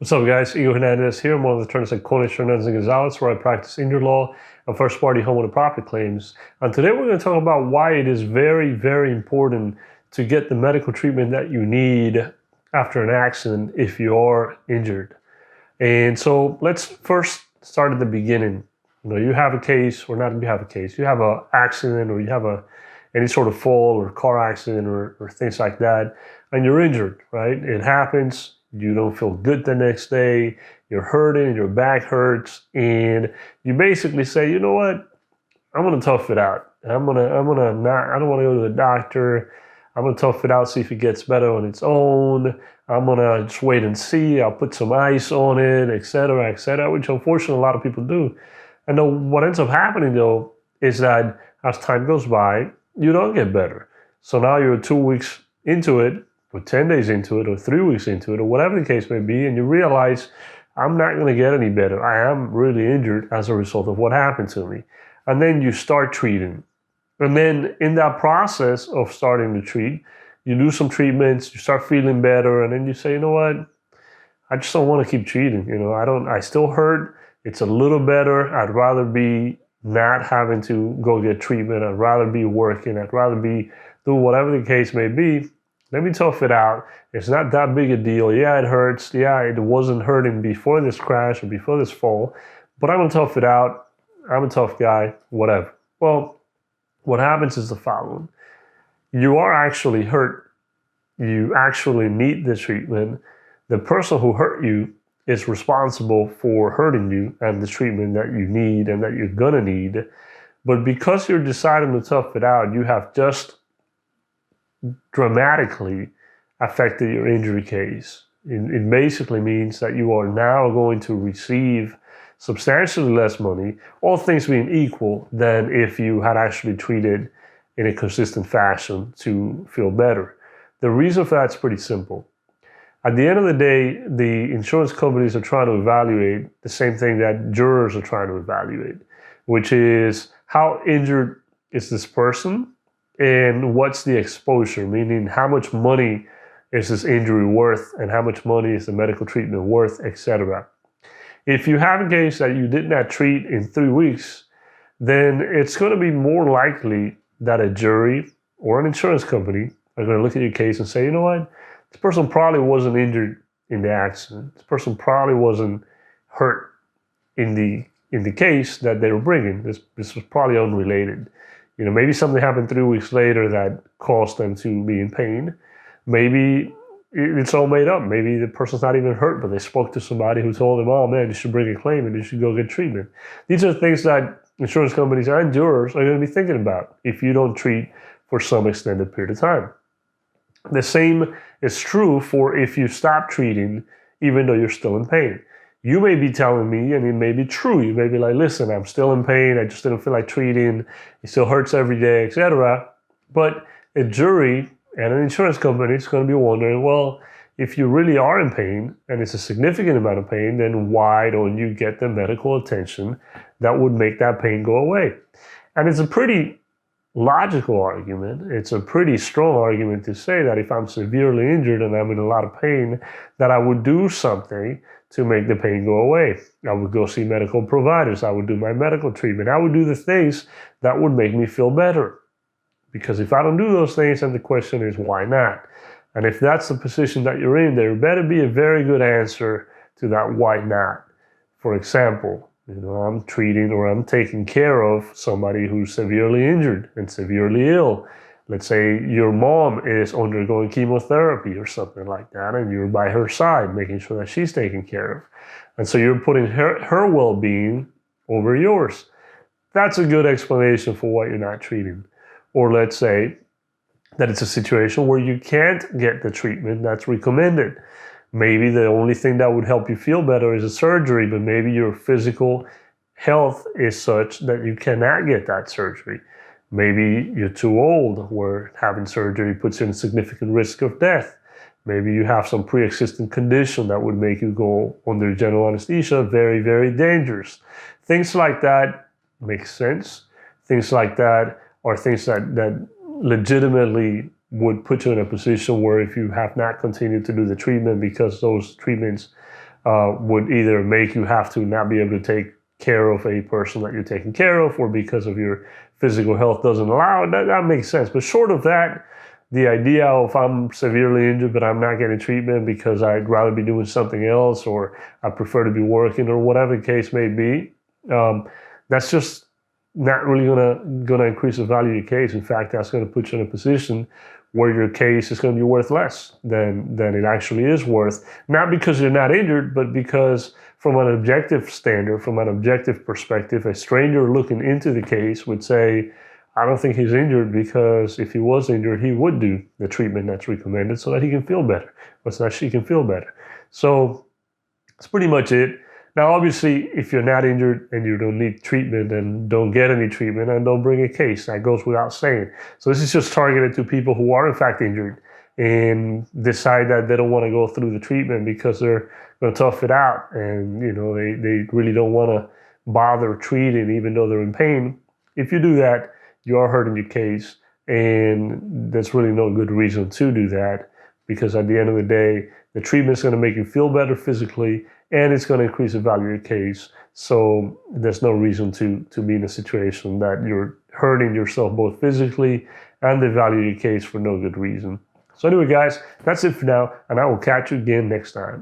What's up, guys? Igor Hernandez here. I'm one of the attorneys at Cornish Hernandez and Gonzalez, where I practice injury law and first-party homeowner property claims. And today we're going to talk about why it is very, very important to get the medical treatment that you need after an accident if you are injured. And so let's first start at the beginning. You have a case, or not you have a case, you have an accident, or you have any sort of fall or car accident or things like that, and you're injured, right? It happens. You don't feel good the next day, you're hurting, your back hurts, and you basically say, you know what, I'm gonna tough it out. I don't wanna go to the doctor. I'm gonna tough it out, see if it gets better on its own. I'm gonna just wait and see. I'll put some ice on it, etc., which unfortunately a lot of people do. And then what ends up happening though is that as time goes by, you don't get better. So now you're 2 weeks into it, or 10 days into it, or 3 weeks into it, or whatever the case may be, and you realize, I'm not going to get any better. I am really injured as a result of what happened to me. And then you start treating. And then in that process of starting to treat, you do some treatments, you start feeling better, and then you say, you know what, I just don't want to keep treating. I still hurt. It's a little better. I'd rather be not having to go get treatment. I'd rather be working. I'd rather be doing whatever the case may be. Let me tough it out. It's not that big a deal. Yeah, it hurts. Yeah, it wasn't hurting before this crash or before this fall, but I'm gonna tough it out. I'm a tough guy, whatever. Well, what happens is the following. You are actually hurt. You actually need the treatment. The person who hurt you is responsible for hurting you and the treatment that you need and that you're gonna need. But because you're deciding to tough it out, you have just dramatically affected your injury case. It basically means that you are now going to receive substantially less money, all things being equal, than if you had actually treated in a consistent fashion to feel better. The reason for that's pretty simple. At the end of the day, the insurance companies are trying to evaluate the same thing that jurors are trying to evaluate, which is how injured is this person and what's the exposure, meaning how much money is this injury worth and how much money is the medical treatment worth, etc. If you have a case that you did not treat in 3 weeks, then it's going to be more likely that a jury or an insurance company are going to look at your case and say, you know what, this person probably wasn't injured in the accident. This person probably wasn't hurt in the case that they were bringing. This was probably unrelated. Maybe something happened 3 weeks later that caused them to be in pain. Maybe it's all made up. Maybe the person's not even hurt, but they spoke to somebody who told them, oh man, you should bring a claim and you should go get treatment. These are things that insurance companies and jurors are going to be thinking about if you don't treat for some extended period of time. The same is true for if you stop treating, even though you're still in pain. You may be telling me, and it may be true, you may be like, listen, I'm still in pain, I just didn't feel like treating, it still hurts every day, etc. But a jury and an insurance company is going to be wondering, well, if you really are in pain, and it's a significant amount of pain, then why don't you get the medical attention that would make that pain go away? And it's a pretty logical argument. It's a pretty strong argument to say that if I'm severely injured and I'm in a lot of pain, that I would do something to make the pain go away. I would go see medical providers. I would do my medical treatment. I would do the things that would make me feel better. Because if I don't do those things, then the question is, why not? And if that's the position that you're in, there better be a very good answer to that why not. For example, I'm treating or I'm taking care of somebody who's severely injured and severely ill. Let's say your mom is undergoing chemotherapy or something like that, and you're by her side, making sure that she's taken care of. And so you're putting her well-being over yours. That's a good explanation for why you're not treating. Or let's say that it's a situation where you can't get the treatment that's recommended. Maybe the only thing that would help you feel better is a surgery, but maybe your physical health is such that you cannot get that surgery. Maybe you're too old, where having surgery puts you in significant risk of death. Maybe you have some pre-existing condition that would make you go under general anesthesia, very, very dangerous. Things like that make sense. Things like that are things that legitimately would put you in a position where if you have not continued to do the treatment because those treatments would either make you have to not be able to take care of a person that you're taking care of, or because of your physical health doesn't allow it. That makes sense. But short of that, the idea of I'm severely injured but I'm not getting treatment because I'd rather be doing something else, or I prefer to be working, or whatever the case may be, that's just not really gonna increase the value of your case. In fact, that's gonna put you in a position where your case is going to be worth less than it actually is worth. Not because you're not injured, but because from an objective standard, from an objective perspective, a stranger looking into the case would say, I don't think he's injured, because if he was injured, he would do the treatment that's recommended so that he can feel better, or so that she can feel better. So that's pretty much it. Now, obviously, if you're not injured and you don't need treatment, then don't get any treatment and don't bring a case. That goes without saying. So this is just targeted to people who are in fact injured and decide that they don't want to go through the treatment because they're going to tough it out, and they really don't want to bother treating even though they're in pain. If you do that, you are hurting your case, and there's really no good reason to do that, because at the end of the day, the treatment is going to make you feel better physically, and it's going to increase the value of your case. So there's no reason to be in a situation that you're hurting yourself both physically and the value of your case for no good reason. So anyway, guys, that's it for now, and I will catch you again next time.